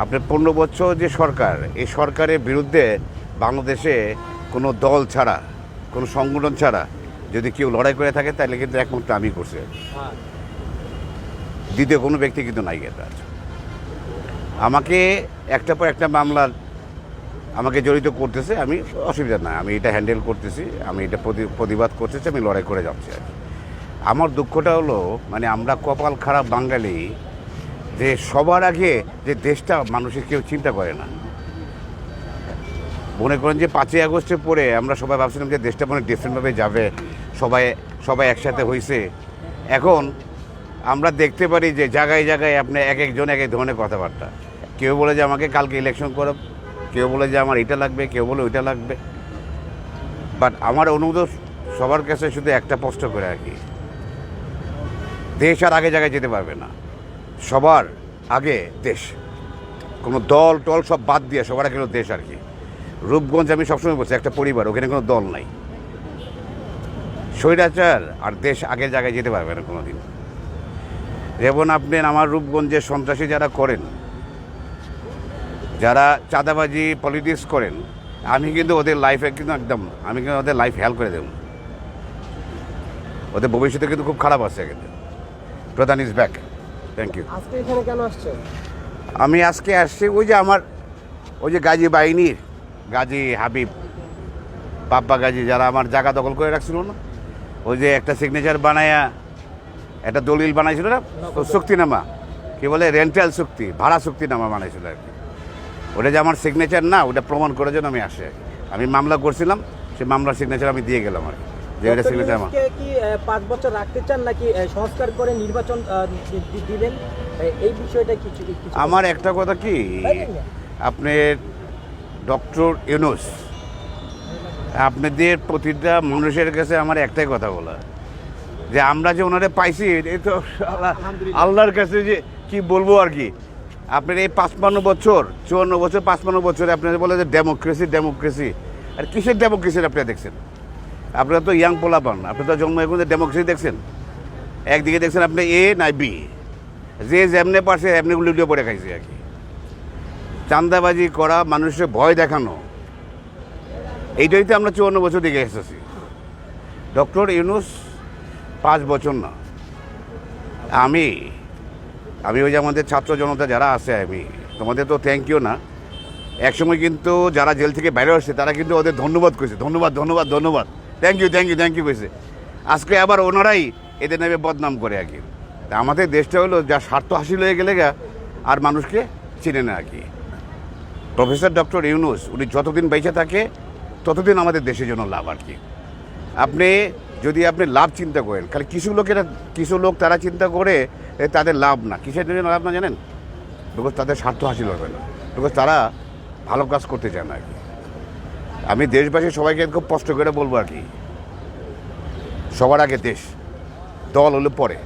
আপনার 15 বছর যে সরকার, এই সরকারের বিরুদ্ধে বাংলাদেশে কোনো দল ছাড়া, কোনো সংগঠন ছাড়া যদি কেউ লড়াই করে থাকে তাহলে কিন্তু একমাত্র আমি করছি। দ্বিতীয় কোনো ব্যক্তি কিন্তু নাই। এটা আমাকে একটার পর একটা মামলা আমাকে জড়িত করতেছে, আমি অসুবিধা নাই, আমি এটা হ্যান্ডেল করতেছি, আমি এটা প্রতিবাদ করতেছি, আমি লড়াই করে যাচ্ছি। আর আমার দুঃখটা হলো মানে আমরা কপাল খারাপ বাঙালি যে সবার আগে যে দেশটা মানুষের কেউ চিন্তা করে না। মনে করেন যে 5ই আগস্টের পরে আমরা সবাই ভাবছিলাম যে দেশটা মনে ডিফারেন্টভাবে যাবে, সবাই একসাথে হয়েছে। এখন আমরা দেখতে পারি যে জায়গায় জায়গায় আপনি এক একজন এক এক ধরনের কথাবার্তা। কেউ বলে যে আমাকে কালকে ইলেকশন করো, কেউ বলে যে আমার এটা লাগবে, কেউ বলে ওইটা লাগবে। বাট আমার অনুরোধ সবার কাছে শুধু একটা প্রশ্ন করে আর কি, দেশ আর আগে জায়গায় যেতে পারবে না, সবার আগে দেশ। কোনো দল টল সব বাদ দিয়ে সবার আগে দেশ আর কি। রূপগঞ্জ আমি সবসময় বলছি একটা পরিবার, ওখানে কোনো দল নাই। স্বৈরাচার আর দেশ আগের জায়গায় যেতে পারবে না কোনো দিন। যেমন আপনি আমার রূপগঞ্জের সন্ত্রাসী যারা করেন, যারা চাঁদাবাজি পলিটিক্স করেন, আমি কিন্তু ওদের লাইফে কিন্তু একদম আমি কিন্তু ওদের লাইফ হেল্প করে দেব। ওদের ভবিষ্যতে কিন্তু খুব খারাপ আছে কিন্তু। প্রধান ইজ ব্যাক। Thank you. আজকে এখানে কেন আসছেন? আমি আজকে আসছি ওই যে আমার ওই যে গাজী বাহিনীর গাজী হাবিব, পাপ্পা গাজী, যারা আমার জায়গা দখল করে রাখছিল না, ওই যে একটা সিগনেচার বানায়া একটা দলিল বানাইছিল না, চুক্তিনামা, কি বলে রেন্টাল চুক্তি, ভাড়া চুক্তিনামা বানাইছিল আর কি। ওটা যে আমার সিগনেচার না, ওটা প্রমাণ করার জন্য আমি আসি। আমি মামলা করছিলাম, সেই মামলার সিগনেচার আমি দিয়ে গেলাম আর কি, যে এটা সিগনেচার আমার। কি 5 বছর রাখতে চান নাকি সংস্কার করে নির্বাচন দিবেন, এই বিষয়টা কিছু আমার একটা কথা কি, আপনি ডক্টর ইউনূস, আপনাদের প্রতিটা মানুষের কাছে আমার একটাই কথা বলা, যে আমরা যে ওনারে পাইছি এই তো আল্লাহর কাছে যে কি বলবো আর কি। আপনার এই 55 বছর 54 বছর 55 বছরে আপনারা বলে যে ডেমোক্রেসি, আর কিসের ডেমোক্রেসি আপনারা দেখছেন? আপনারা তো ইয়াং পোলাপান, আপনারা তো জন্ম এখন ডেমোক্রেসি দেখছেন। একদিকে দেখছেন আপনি এ নাই বি, যে যেমনে পারছে এমনি লুটিয়ে পড়ে খাইছে আর কি। চাঁদাবাজি করা, মানুষের ভয় দেখানো, এইটাই তো আমরা 54 বছর দিকে এসেছি। ডক্টর ইউনূস 5 বছর না, আমি ওই যে আমাদের ছাত্র জনতা যারা আছে, আমি তোমাদের তো থ্যাংক ইউ না, একসময় কিন্তু যারা জেল থেকে বাইরে আসছে তারা কিন্তু ওদের ধন্যবাদ করেছে, ধন্যবাদ থ্যাংক ইউ করেছে। আজকে আবার ওনারাই এদের নামে বদনাম করে আর কি। তা আমাদের দেশটা হলো যা স্বার্থ হাসিল হয়ে গেলে আর মানুষকে চিনে না আর কি। প্রফেসর ডক্টর ইউনূস উনি যতদিন বেঁচে থাকে ততদিন আমাদের দেশের জন্য লাভ আর কি। যদি আপনি লাভ চিন্তা করেন, খালি কিছু লোক তারা চিন্তা করে তাদের লাভ না, কিসের জন্য লাভ না জানেন? বিকজ তাদের স্বার্থ হাসিল হবে না, বিকজ তারা ভালো কাজ করতে চায় না আর কি। আমি দেশবাসী সবাইকে খুব কষ্ট করে বলবো আর কি, সবার আগে দেশ, দল হলে পরে।